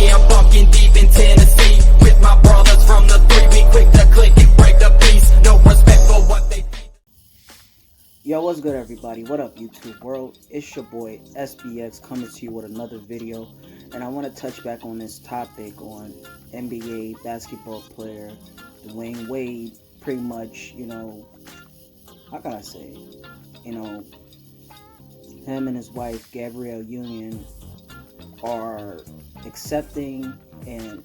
me, I'm bunking deep in Tennessee with my brothers from the 3. We quick to click and break the peace. No respect for what they think. Yo, what's good, everybody? What up, YouTube world? It's your boy SBX coming to you with another video, and I want to touch back on this topic on NBA basketball player Dwyane Wade. Pretty much, how can I say, him and his wife Gabrielle Union are accepting and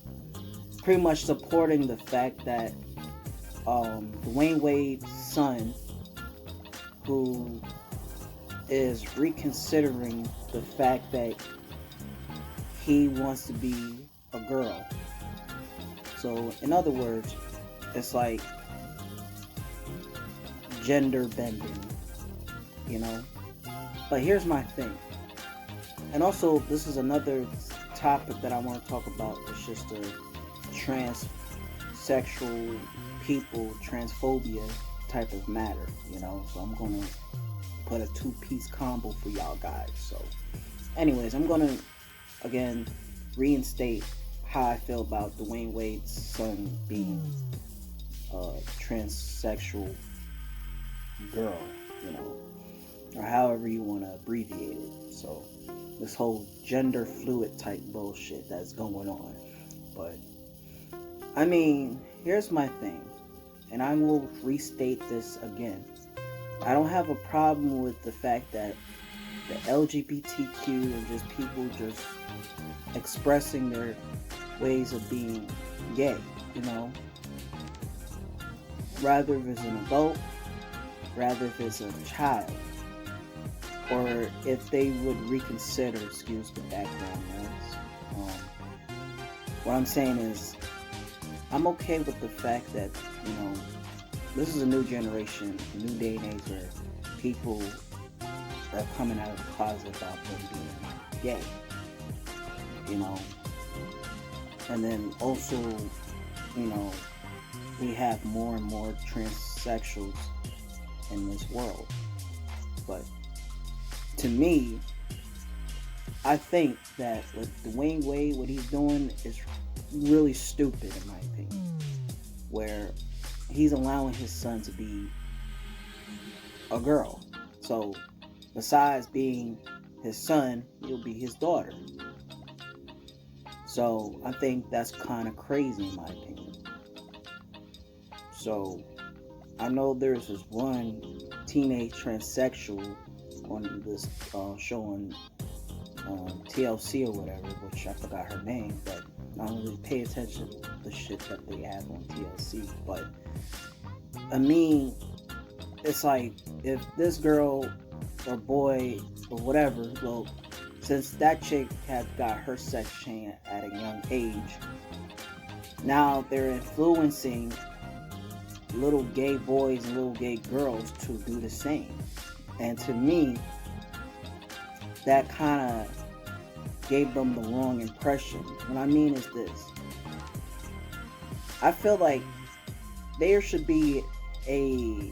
pretty much supporting the fact that Dwyane Wade's son, who is reconsidering the fact that he wants to be a girl. So in other words, it's like gender bending, But here's my thing. And also, this is another topic that I want to talk about. It's just a transsexual people, transphobia type of matter, So I'm going to put a 2-piece combo for y'all guys. So anyways, I'm going to, again, reinstate how I feel about Dwyane Wade's son being a transsexual girl, or however you want to abbreviate it. So this whole gender fluid type bullshit that's going on. But I mean, here's my thing, and I will restate this again. I don't have a problem with the fact that the LGBTQ and just people just expressing their ways of being gay, rather if it's an adult, rather if it's a child, or if they would reconsider, excuse the background noise. What I'm saying is, I'm okay with the fact that, this is a new generation, a new day and age where people are coming out of the closet about them being gay, And then also, we have more and more transsexuals in this world. But to me, I think that with Dwyane Wade, what he's doing is really stupid, in my opinion. Where he's allowing his son to be a girl. So, besides being his son, he'll be his daughter. So, I think that's kind of crazy, in my opinion. So, I know there's this one teenage transsexual on this show on TLC or whatever, which I forgot her name, but I don't really pay attention to the shit that they have on TLC. But I mean, it's like, if this girl or boy or whatever, well, since that chick had got her sex change at a young age, now they're influencing little gay boys and little gay girls to do the same. And to me, that kind of gave them the wrong impression. What I mean is this. I feel like there should be a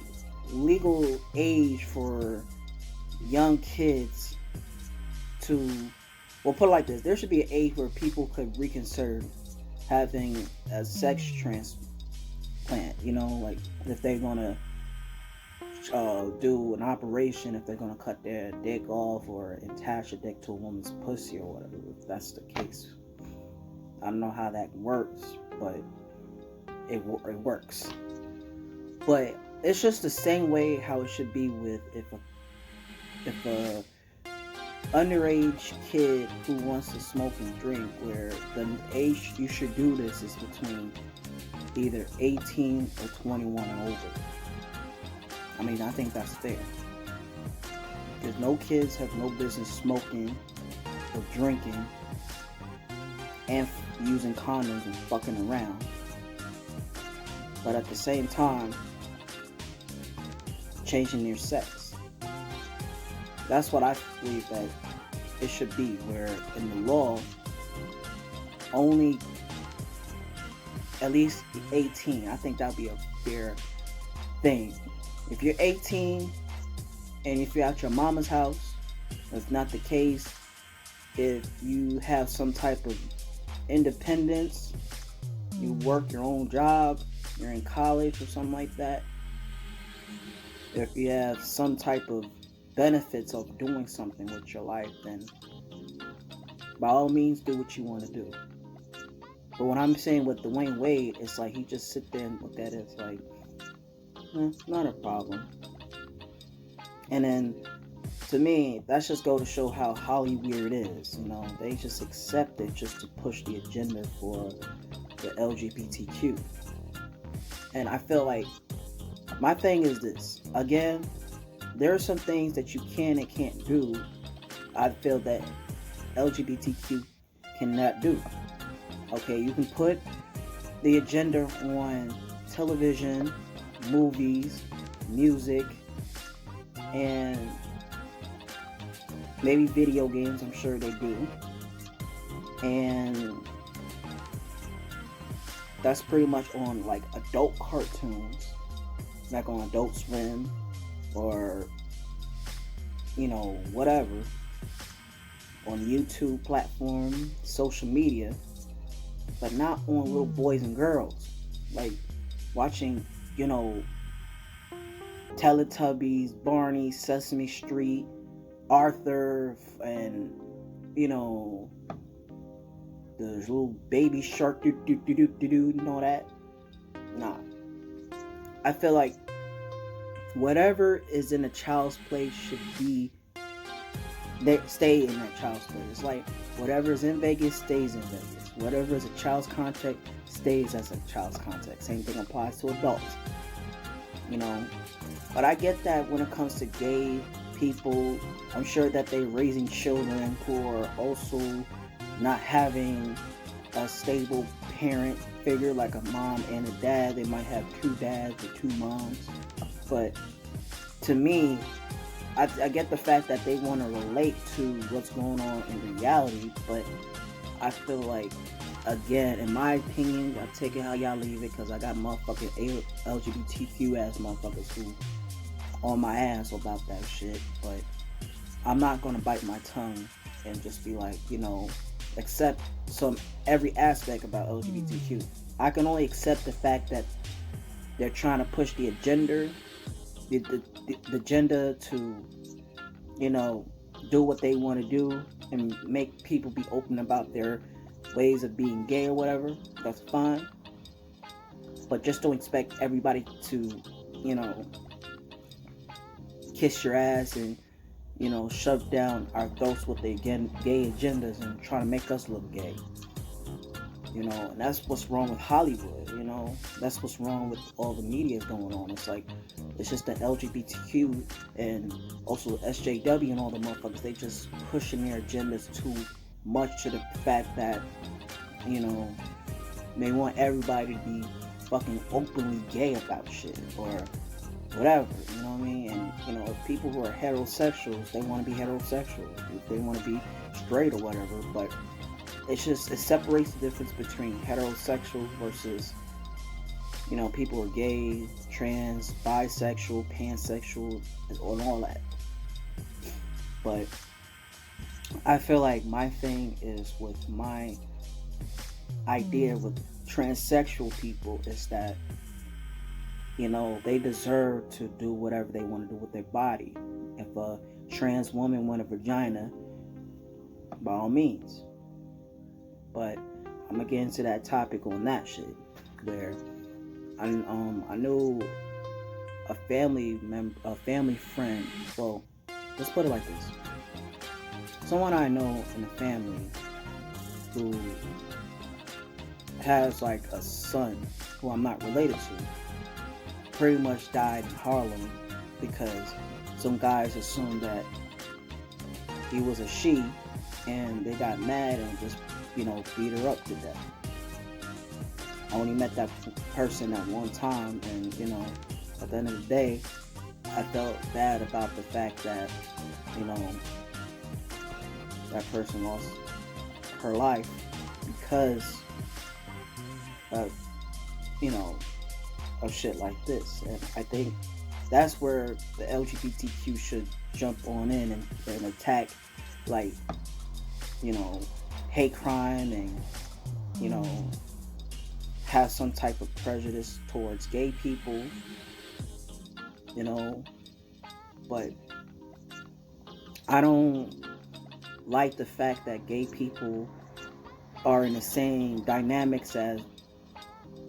legal age for young kids to, well, put it like this. There should be an age where people could reconsider having a sex transplant, like if they're going to do an operation, if they're going to cut their dick off or attach a dick to a woman's pussy or whatever, if that's the case. I don't know how that works, but it works. But it's just the same way how it should be with if a underage kid who wants to smoke and drink, where the age you should do this is between either 18 or 21 and over. I mean, I think that's fair. Because no kids have no business smoking or drinking and using condoms and fucking around. But at the same time, changing their sex. That's what I believe that it should be, where in the law, only at least 18. I think that would be a fair thing. If you're 18 and if you're at your mama's house, that's not the case. If you have some type of independence, you work your own job, you're in college or something like that, if you have some type of benefits of doing something with your life, then by all means do what you want to do. But what I'm saying with Dwyane Wade, it's like he just sit there and look at it, it's like, not a problem. And then, to me, that's just go to show how Hollywood is. You know, they just accept it just to push the agenda for the LGBTQ. And I feel like my thing is this. Again, there are some things that you can and can't do. I feel that LGBTQ cannot do. Okay, you can put the agenda on television, movies, music, and maybe video games. I'm sure they do. And that's pretty much on like adult cartoons, like on Adult Swim or, you know, whatever, on YouTube platform, social media, but not on little boys and girls. Like watching, you know, Teletubbies, Barney, Sesame Street, Arthur, and, you know, the little baby shark, you know that? Nah. I feel like whatever is in a child's play should be, they stay in that child's play. It's like whatever is in Vegas stays in Vegas. Whatever is a child's context stays as a child's context. Same thing applies to adults. You know, but I get that when it comes to gay people, I'm sure that they're raising children who are also not having a stable parent figure like a mom and a dad. They might have two dads or two moms. But to me, I get the fact that they want to relate to what's going on in reality, but I feel like, again, in my opinion, I take it how y'all leave it, because I got motherfucking LGBTQ ass motherfuckers who on my ass about that shit, but I'm not gonna bite my tongue and just be like, you know, accept every aspect about LGBTQ. I can only accept the fact that they're trying to push the agenda, the agenda to, you know, do what they want to do and make people be open about their ways of being gay or whatever. That's fine, but just don't expect everybody to, you know, kiss your ass and, you know, shove down our throats with their gay agendas and try to make us look gay. You know, and that's what's wrong with Hollywood. You know, that's what's wrong with all the media going on. It's like, it's just the LGBTQ and also SJW and all the motherfuckers, they just pushing their agendas too much to the fact that, you know, they want everybody to be fucking openly gay about shit or whatever, you know what I mean? And, you know, people who are heterosexuals, they want to be heterosexual. If they want to be straight or whatever, but it's just, it separates the difference between heterosexual versus, you know, people who are gay, trans, bisexual, pansexual, and all that. But I feel like my thing is with my idea with transsexual people is that, you know, they deserve to do whatever they want to do with their body. If a trans woman want a vagina, by all means. But I'm gonna get into that topic on that shit, where I knew a family friend. Well, let's put it like this: someone I know in the family who has like a son who I'm not related to, pretty much died in Harlem because some guys assumed that he was a she, and they got mad and just, you know, beat her up to death. I only met that person at one time, and, you know, at the end of the day, I felt bad about the fact that, you know, that person lost her life because of, you know, of shit like this. And I think that's where the LGBTQ should jump on in and attack, like, you know, hate crime and you know, have some type of prejudice towards gay people, you know, but I don't like the fact that gay people are in the same dynamics as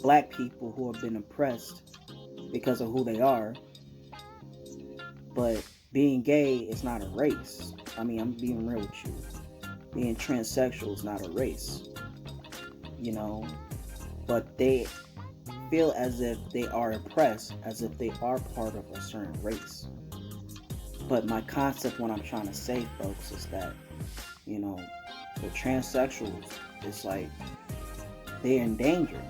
black people who have been oppressed because of who they are. But being gay is not a race. I mean, I'm being real with you. Being transsexual is not a race, you know, but they feel as if they are oppressed, as if they are part of a certain race. But my concept, what I'm trying to say, folks, is that, you know, the transsexuals, it's like they're in danger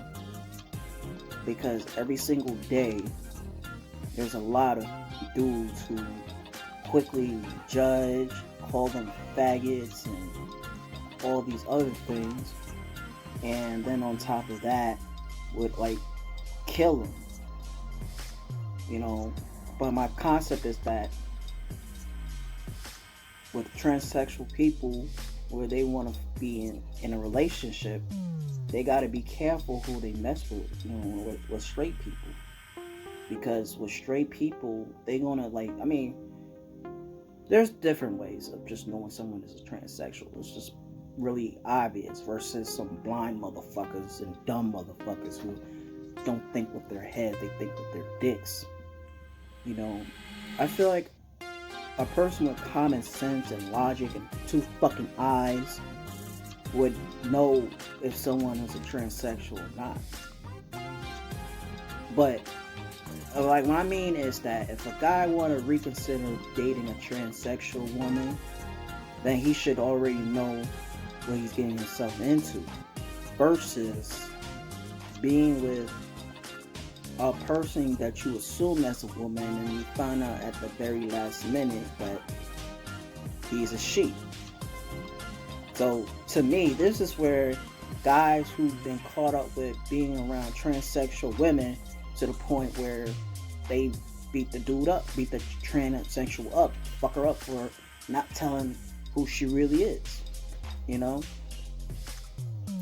because every single day there's a lot of dudes who quickly judge, call them faggots and all these other things, and then on top of that would like kill them, you know. But my concept is that with transsexual people, where they want to be in a relationship, they got to be careful who they mess with, you know, with straight people. Because with straight people, they gonna like, I mean, there's different ways of just knowing someone is a transsexual. It's just really obvious versus some blind motherfuckers and dumb motherfuckers who don't think with their head, they think with their dicks. You know, I feel like a person with common sense and logic and two fucking eyes would know if someone is a transsexual or not. But like what I mean is that if a guy want to reconsider dating a transsexual woman, then he should already know what he's getting himself into, versus being with a person that you assume as a woman and you find out at the very last minute that he's a she. So to me, this is where guys who've been caught up with being around transsexual women to the point where they beat the dude up, beat the transsexual up, fuck her up for not telling who she really is, you know?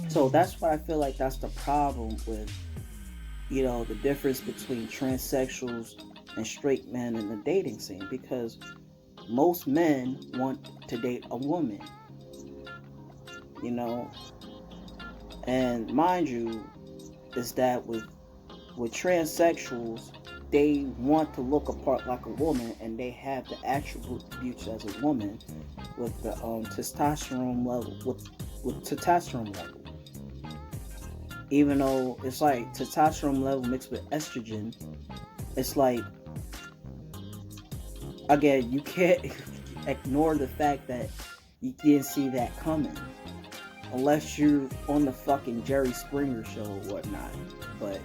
So that's why I feel like that's the problem with, you know, the difference between transsexuals and straight men in the dating scene, because most men want to date a woman, you know, and mind you, is that with transsexuals, they want to look apart like a woman, and they have the attributes as a woman with the testosterone level, with testosterone level. Even though it's like testosterone level mixed with estrogen, it's like, again, you can't ignore the fact that you didn't see that coming, unless you're on the fucking Jerry Springer show or whatnot. But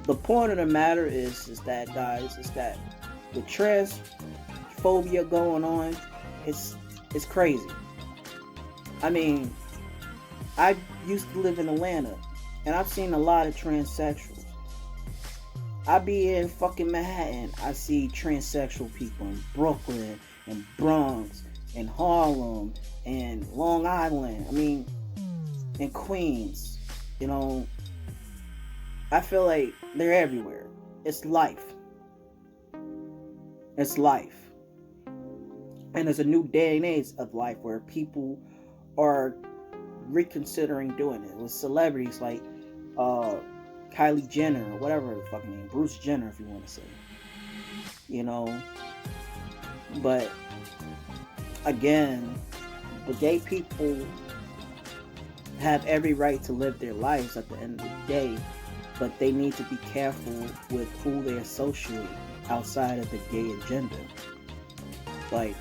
the point of the matter is that, guys, is that the transphobia going on, it's crazy. I mean, I used to live in Atlanta, and I've seen a lot of transsexuals. I be in fucking Manhattan, I see transsexual people in Brooklyn and Bronx and Harlem and Long Island, I mean, and Queens, you know. I feel like they're everywhere. It's life. It's life. And there's a new day and age of life where people are reconsidering doing it with celebrities like Kylie Jenner or whatever the fucking name, Bruce Jenner if you want to say, you know. But again, the gay people have every right to live their lives at the end of the day, but they need to be careful with who they associate outside of the gay agenda. Like,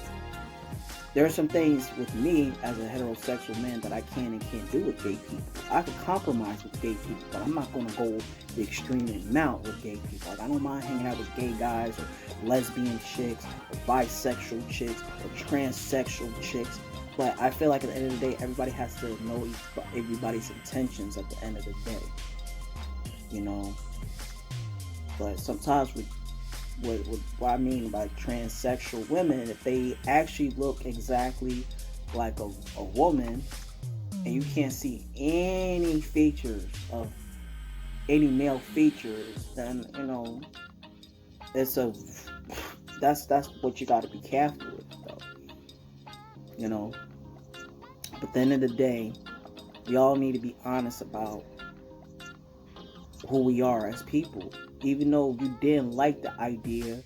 there are some things with me as a heterosexual man that I can and can't do with gay people. I could compromise with gay people, but I'm not going to go the extreme amount with gay people. Like, I don't mind hanging out with gay guys or lesbian chicks or bisexual chicks or transsexual chicks. But I feel like at the end of the day, everybody has to know everybody's intentions at the end of the day. You know? But sometimes with what I mean by transsexual women, if they actually look exactly like a woman, and you can't see any features of any male features, then it's that's what you got to be careful with, though. But at the end of the day, we all need to be honest about who we are as people. Even though you didn't like the idea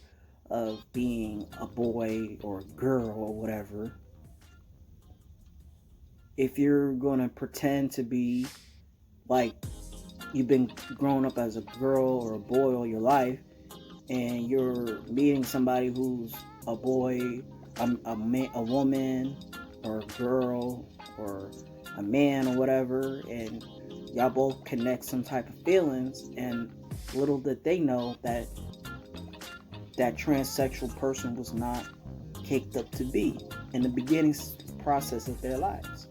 of being a boy or a girl or whatever, if you're gonna pretend to be like you've been growing up as a girl or a boy all your life, and you're meeting somebody who's a boy, a woman, or a girl, or a man, or whatever, and y'all both connect some type of feelings, and little did they know that transsexual person was not caked up to be in the beginning process of their lives.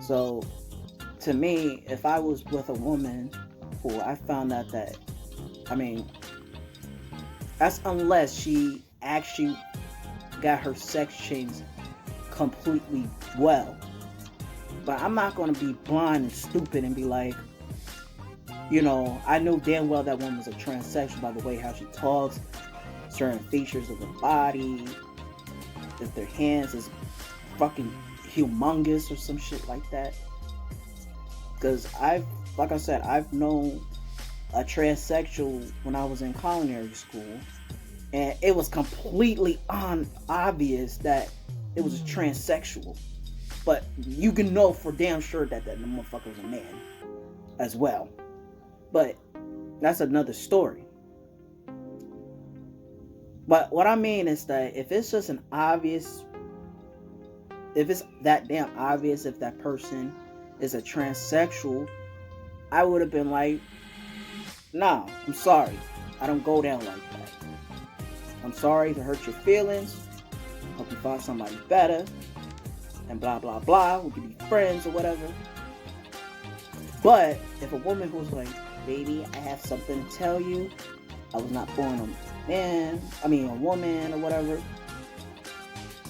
So to me, if I was with a woman who I found out that's unless she actually got her sex changed completely well. But I'm not going to be blind and stupid and be like, I know damn well that woman's a transsexual by the way how she talks, certain features of the body, if their hands is fucking humongous or some shit like that. Because I've known a transsexual when I was in culinary school, and it was completely obvious that it was a transsexual. But you can know for damn sure that motherfucker was a man as well. But that's another story. But what I mean is that if it's just if it's that damn obvious, if that person is a transsexual, I would have been like, nah, I'm sorry. I don't go down like that. I'm sorry to hurt your feelings. Hope you find somebody better. And blah, blah, blah. We can be friends or whatever. But if a woman who's like, baby, I have something to tell you. I was not born a woman or whatever.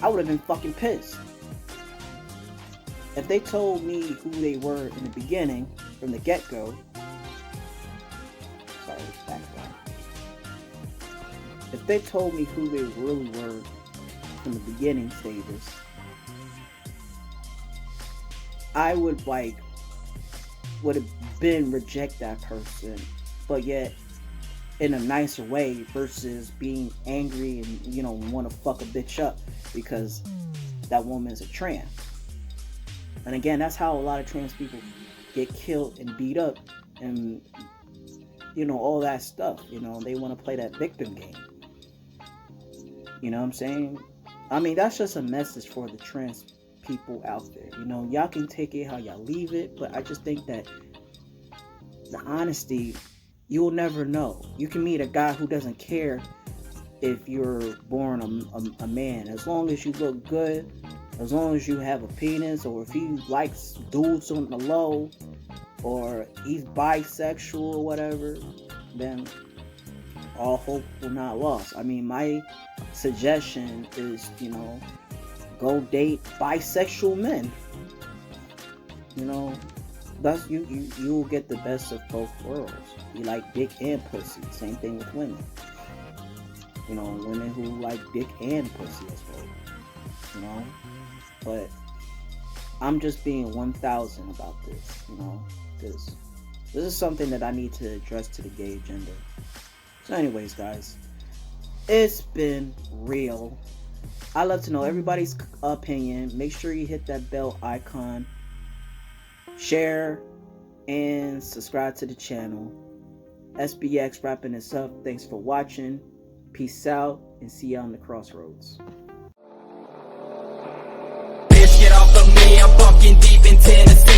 I would have been fucking pissed. If they told me who they were in the beginning, from the get-go. Sorry, background. If they told me who they really were from the beginning stages, I would have been reject that person, but yet in a nicer way versus being angry and want to fuck a bitch up because that woman is a trans. And again, that's how a lot of trans people get killed and beat up and all that stuff. They want to play that victim game. You know what I'm saying? That's just a message for the trans people out there. Y'all can take it how y'all leave it, but I just think that the honesty, you'll never know. You can meet a guy who doesn't care if you're born a man, as long as you look good, as long as you have a penis, or if he likes dudes on the low, or he's bisexual or whatever, then all hope will not lost. my suggestion is, go date bisexual men. That's you will get the best of both worlds. You like dick and pussy. Same thing with women. Women who like dick and pussy as well. But I'm just being 1,000 about this, because this is something that I need to address to the gay agenda. So anyways, guys, it's been real. I love to know everybody's opinion. Make sure you hit that bell icon, share, and subscribe to the channel. SBX wrapping this up. Thanks for watching. Peace out, and see you on the crossroads. Bitch, get off of me, I'm fucking deep in Tennessee.